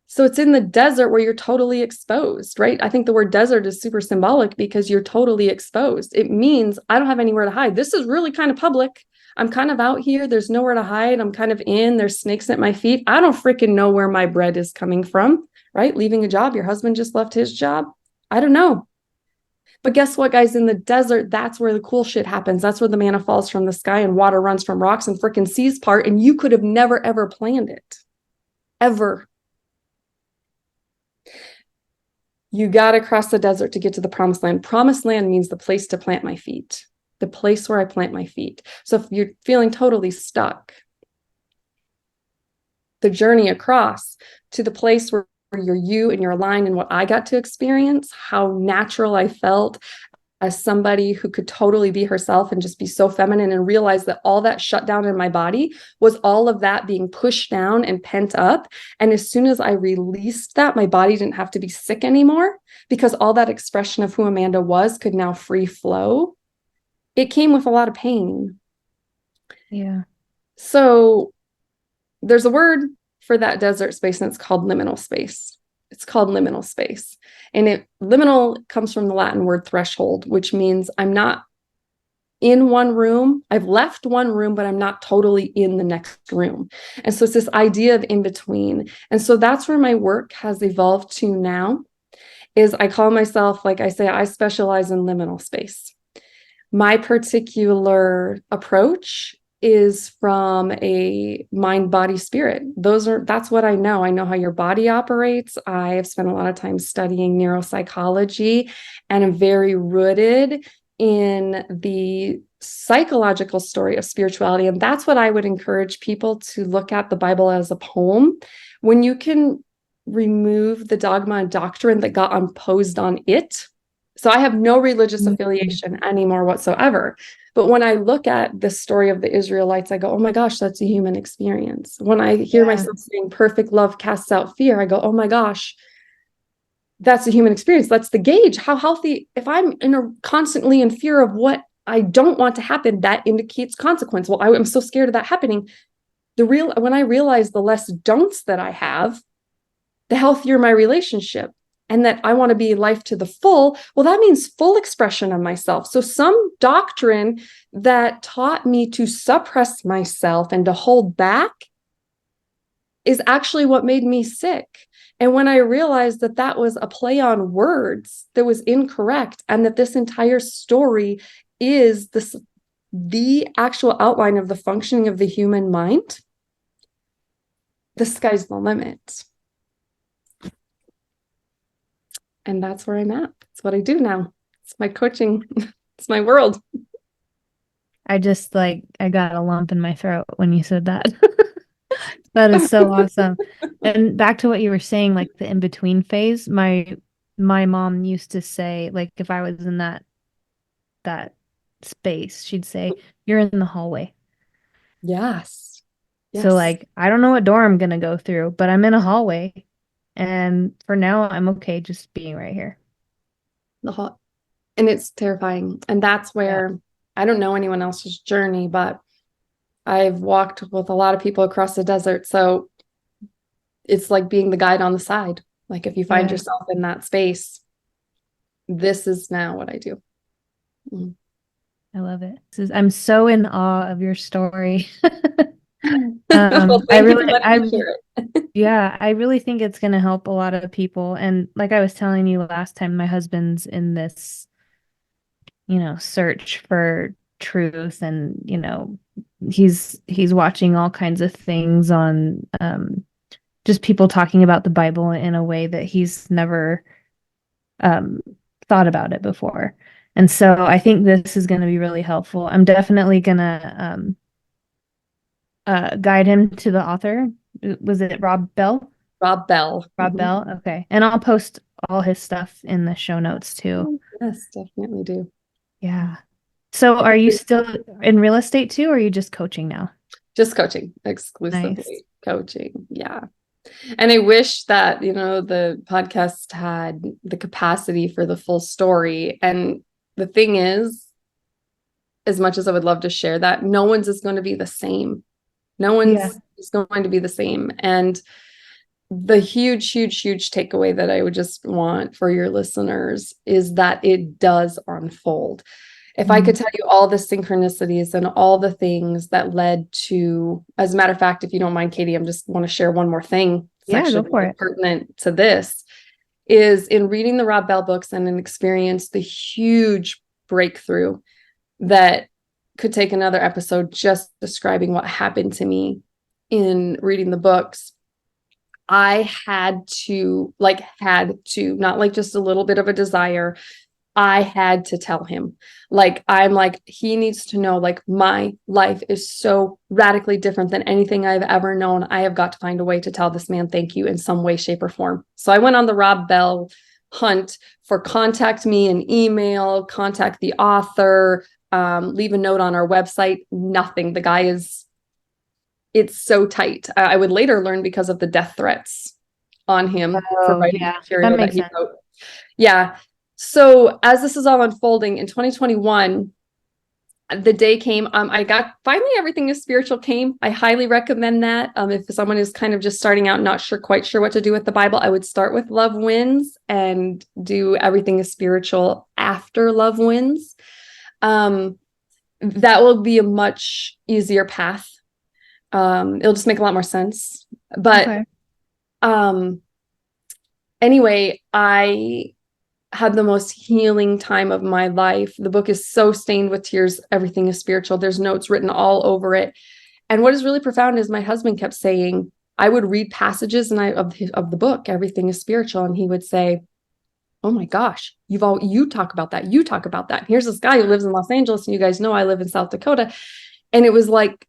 So it's in the desert where you're totally exposed, right? I think the word desert is super symbolic because you're totally exposed. It means I don't have anywhere to hide. This is really kind of public. I'm kind of out here. There's nowhere to hide. I'm kind of in. There's snakes at my feet. I don't freaking know where my bread is coming from, right? Leaving a job. Your husband just left his job. I don't know. But guess what, guys? In the desert, that's where the cool shit happens. That's where the manna falls from the sky and water runs from rocks and freaking seas part. And you could have never, ever planned it. Ever. You got to cross the desert to get to the promised land. Promised land means the place to plant my feet, the place where I plant my feet. So if you're feeling totally stuck, the journey across to the place where you're you and you're aligned and what I got to experience, how natural I felt as somebody who could totally be herself and just be so feminine and realize that all that shut down in my body was all of that being pushed down and pent up. And as soon as I released that, my body didn't have to be sick anymore because all that expression of who Amanda was could now free flow. It came with a lot of pain. Yeah. So there's a word for that desert space and it's called liminal space. It's called liminal space. And liminal comes from the Latin word threshold, which means I'm not in one room. I've left one room, but I'm not totally in the next room. And so it's this idea of in between. And so that's where my work has evolved to now is I call myself, like I say, I specialize in liminal space. My particular approach is from a mind, body, spirit. That's what I know. I know how your body operates. I have spent a lot of time studying neuropsychology and I'm very rooted in the psychological story of spirituality. And that's what I would encourage people to look at the Bible as a poem. When you can remove the dogma and doctrine that got imposed on it. So I have no religious affiliation anymore whatsoever. But when I look at the story of the Israelites, I go, oh my gosh, that's a human experience. When I hear myself saying perfect love casts out fear, I go, oh my gosh, that's a human experience. That's the gauge. How healthy, if I'm constantly in fear of what I don't want to happen, that indicates consequence. Well, I'm so scared of that happening. When I realize the less don'ts that I have, the healthier my relationship. And that I want to be life to the full, well, that means full expression of myself. So some doctrine that taught me to suppress myself and to hold back is actually what made me sick. And when I realized that that was a play on words that was incorrect, and that this entire story is the actual outline of the functioning of the human mind, the sky's the limit. And that's where I'm at. It's what I do now. It's my coaching. It's my world. I just I got a lump in my throat when you said that. That is so awesome. And back to what you were saying, like the in-between phase, my mom used to say, like if I was in that space, she'd say, "You're in the hallway." Yes. So Yes. I don't know what door I'm gonna go through, but I'm in a hallway. And for now, I'm okay just being right here. And it's terrifying. And that's Yeah. where I don't know anyone else's journey, but I've walked with a lot of people across the desert. So it's like being the guide on the side. Like if you find Yeah. yourself in that space, this is now what I do. Mm. I love it. I'm so in awe of your story. Well, I thank you for really, letting me share it. yeah, I really think it's going to help a lot of people. And like I was telling you last time, my husband's in this, search for truth, and, he's watching all kinds of things on, just people talking about the Bible in a way that he's never, um, thought about it before. And so I think this is going to be really helpful. I'm definitely going to, guide him to the author. Was it Rob Bell? Rob Bell. Rob Bell? Okay. And I'll post all his stuff in the show notes too. Yes, definitely do. Yeah. So are you still in real estate too, or are you just coaching now? Just coaching, Nice. exclusively coaching. Yeah. And I wish that, the podcast had the capacity for the full story. And the thing is, as much as I would love to share that, no one's is going to be the same. No one's is going to be the same. And the huge, huge, huge takeaway that I would just want for your listeners is that it does unfold. If I could tell you all the synchronicities and all the things that led to, as a matter of fact, if you don't mind, Katie, I just want to share one more thing. It's actually go for it. pertinent to this, is in reading the Rob Bell books and an experience, the huge breakthrough that could take another episode just describing what happened to me in reading the books. I had to, not like just a little bit of a desire. I had to tell him, he needs to know, my life is so radically different than anything I've ever known. I have got to find a way to tell this man thank you in some way, shape, or form. So I went on the Rob Bell hunt for contact me an email, contact the author, leave a note on our website. Nothing. The guy it's so tight. I would later learn because of the death threats on him for writing material that he wrote. Yeah. So as this is all unfolding in 2021, the day came, I got finally Everything is Spiritual came. I highly recommend that. If someone is kind of just starting out, not quite sure what to do with the Bible, I would start with Love Wins and do Everything is Spiritual after Love Wins. That will be a much easier path. It'll just make a lot more sense. But anyway, I had the most healing time of my life. The book is so stained with tears. Everything is Spiritual. There's notes written all over it. And what is really profound is my husband kept saying, I would read passages of the book, Everything is Spiritual. And he would say, oh my gosh, you talk about that. You talk about that. Here's this guy who lives in Los Angeles. And you guys know I live in South Dakota. And it was like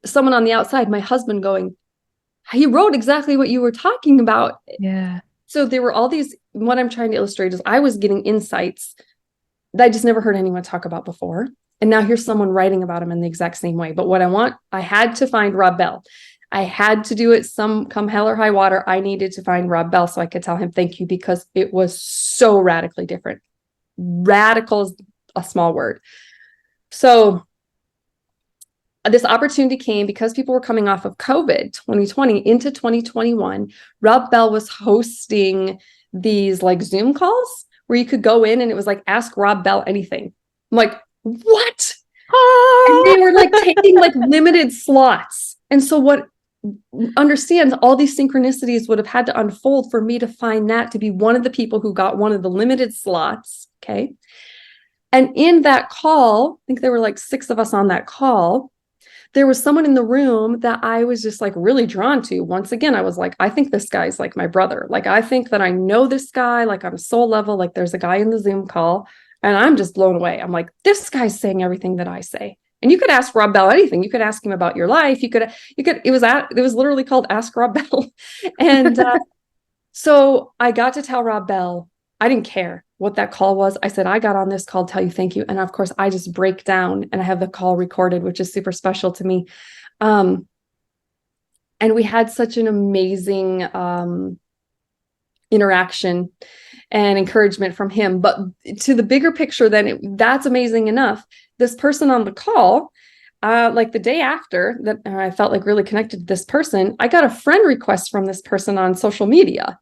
someone on the outside, my husband going, he wrote exactly what you were talking about. Yeah. So there were all these, what I'm trying to illustrate is I was getting insights that I just never heard anyone talk about before. And now here's someone writing about him in the exact same way. But I had to find Rob Bell. I had to do it come hell or high water. I needed to find Rob Bell so I could tell him thank you, because it was so radically different. Radical is a small word. So this opportunity came because people were coming off of COVID 2020 into 2021. Rob Bell was hosting these Zoom calls where you could go in and it was ask Rob Bell anything. I'm like, what? And they were taking limited slots. And so understands all these synchronicities would have had to unfold for me to find that to be one of the people who got one of the limited slots. Okay. And in that call, I think there were 6 of us on that call. there was someone in the room that I was just like really drawn to. Once again, I was like, I think this guy's like my brother. Like, I think that I know this guy, like on a soul level, like there's a guy in the Zoom call and I'm just blown away. I'm like, this guy's saying everything that I say. And you could ask Rob Bell anything. You could ask him about your life. It was literally called Ask Rob Bell. And so I got to tell Rob Bell, I didn't care what that call was. I said, I got on this call to tell you thank you. And of course, I just break down and I have the call recorded, which is super special to me. And we had such an amazing interaction and encouragement from him. But to the bigger picture, that's amazing enough. This person on the call, like the day after that, I felt like really connected to this person. I got a friend request from this person on social media,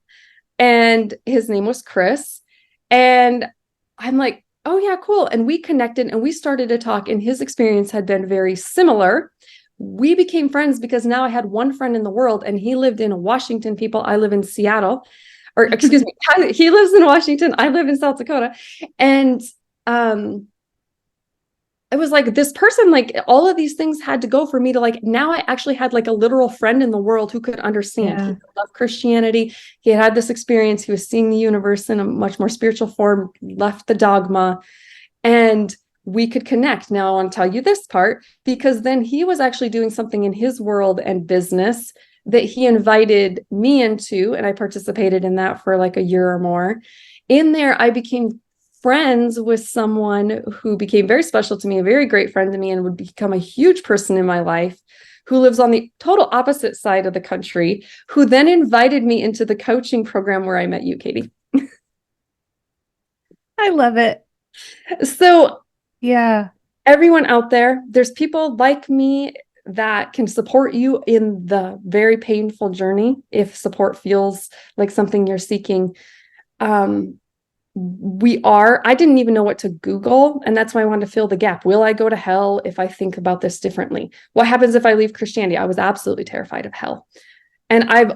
and his name was Chris. And I'm like, oh yeah, cool. And we connected and we started to talk, and his experience had been very similar. We became friends because now I had one friend in the world, and he lived in Washington, people. I live in Seattle, or excuse me, he lives in Washington. I live in South Dakota. And it was like this person, like all of these things had to go for me to like, now I actually had like a literal friend in the world who could understand. Yeah. He loved Christianity. He had this experience. He was seeing the universe in a much more spiritual form, left the dogma, and we could connect. Now I want to tell you this part, because then he was actually doing something in his world and business that he invited me into, and I participated in that for like a year or more. In there, I became friends with someone who became very special to me, a very great friend to me, and would become a huge person in my life, who lives on the total opposite side of the country, who then invited me into the coaching program where I met you, Katie. I love it. So Yeah. everyone out there, there's people like me that can support you in the very painful journey if support feels like something you're seeking. I didn't even know what to Google, and that's why I wanted to fill the gap. Will I go to hell if I think about this differently? What happens if I leave Christianity? I was absolutely terrified of hell. And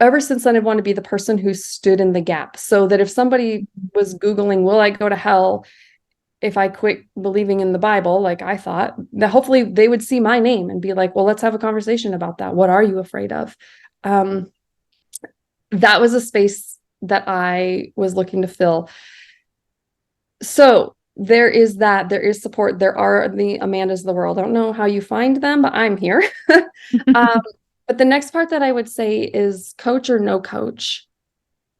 ever since then, I've wanted to be the person who stood in the gap, so that if somebody was Googling, will I go to hell if I quit believing in the Bible, like I thought, that hopefully they would see my name and be like, well, let's have a conversation about that. What are you afraid of? That was a space that I was looking to fill. So there is support. There are the Amandas of the world. I don't know how you find them, but I'm here. But the next part that I would say is coach or no coach.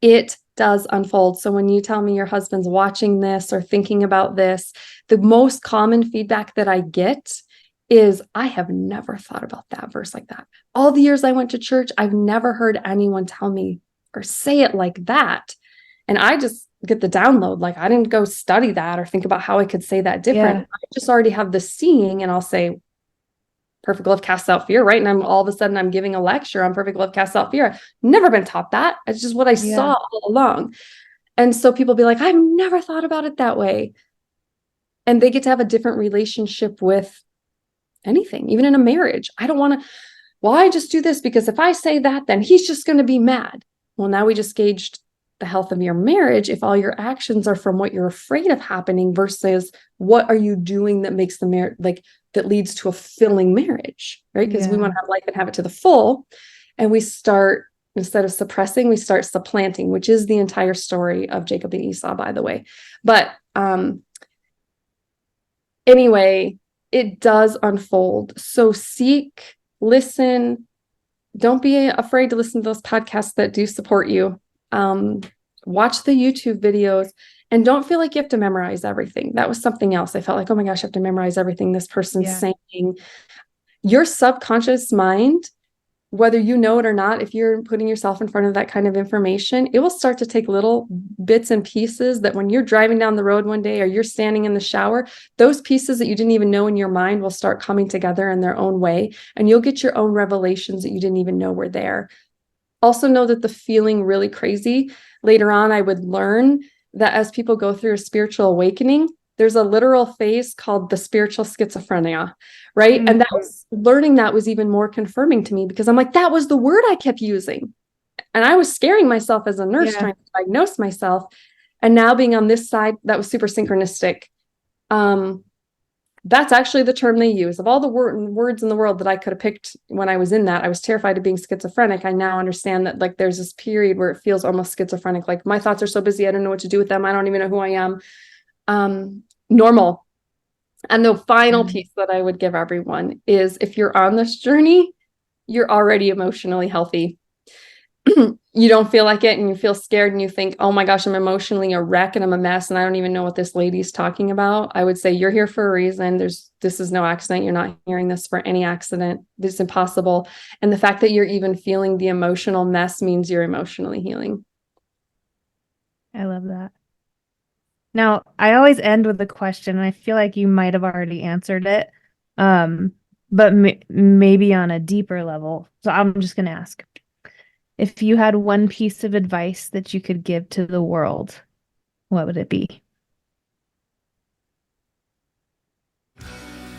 It does unfold. So when you tell me your husband's watching this or thinking about this, the most common feedback that I get is, I have never thought about that verse like that. All the years I went to church, I've never heard anyone tell me or say it like that. And I just get the download. Like, I didn't go study that or think about how I could say that different. Yeah. I just already have the seeing, and I'll say, perfect love casts out fear, right? And all of a sudden I'm giving a lecture on perfect love casts out fear. I've never been taught that. It's just what I saw all along. And so people be like, I've never thought about it that way. And they get to have a different relationship with anything, even in a marriage. I don't want to, well, I just do this because if I say that, then he's just going to be mad. Well, now we just gauged the health of your marriage if all your actions are from what you're afraid of happening versus what are you doing that makes the marriage, like, that leads to a filling marriage, right? Because we want to have life and have it to the full. And we start, instead of suppressing, we start supplanting, which is the entire story of Jacob and Esau, by the way. But anyway, it does unfold. So seek, listen. Don't be afraid to listen to those podcasts that do support you. Watch the YouTube videos, and don't feel like you have to memorize everything. That was something else. I felt like, oh my gosh, I have to memorize everything this person's saying. Your subconscious mind, whether you know it or not, if you're putting yourself in front of that kind of information, it will start to take little bits and pieces that when you're driving down the road one day or you're standing in the shower, those pieces that you didn't even know in your mind will start coming together in their own way. And you'll get your own revelations that you didn't even know were there. Also know that the feeling really crazy, later on, I would learn that as people go through a spiritual awakening, there's a literal phase called the spiritual schizophrenia, right? Mm-hmm. And learning that was even more confirming to me, because I'm like, that was the word I kept using. And I was scaring myself as a nurse trying to diagnose myself. And now being on this side, that was super synchronistic. That's actually the term they use. Of all the words in the world that I could have picked when I was in that, I was terrified of being schizophrenic. I now understand that like there's this period where it feels almost schizophrenic. Like my thoughts are so busy, I don't know what to do with them. I don't even know who I am. Normal. And the final piece that I would give everyone is if you're on this journey, you're already emotionally healthy. You don't feel like it and you feel scared and you think, oh my gosh, I'm emotionally a wreck and I'm a mess and I don't even know what this lady's talking about. I would say you're here for a reason. This is no accident. You're not hearing this for any accident. This is impossible. And the fact that you're even feeling the emotional mess means you're emotionally healing. I love that. Now, I always end with a question, and I feel like you might have already answered it, but maybe on a deeper level. So I'm just going to ask. If you had one piece of advice that you could give to the world, what would it be?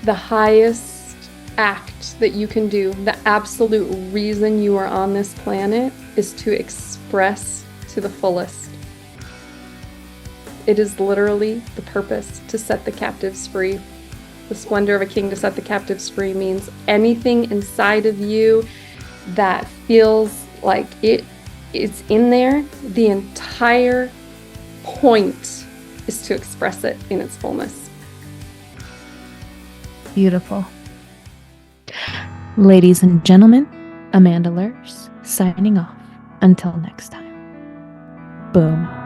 The highest act that you can do, the absolute reason you are on this planet, is to express to the fullest. It is literally the purpose to set the captives free. The splendor of a king to set the captives free means anything inside of you that feels like it's in there, the entire point is to express it in its fullness. Beautiful. Ladies and gentlemen, Amanda Lurz signing off. Until next time. Boom.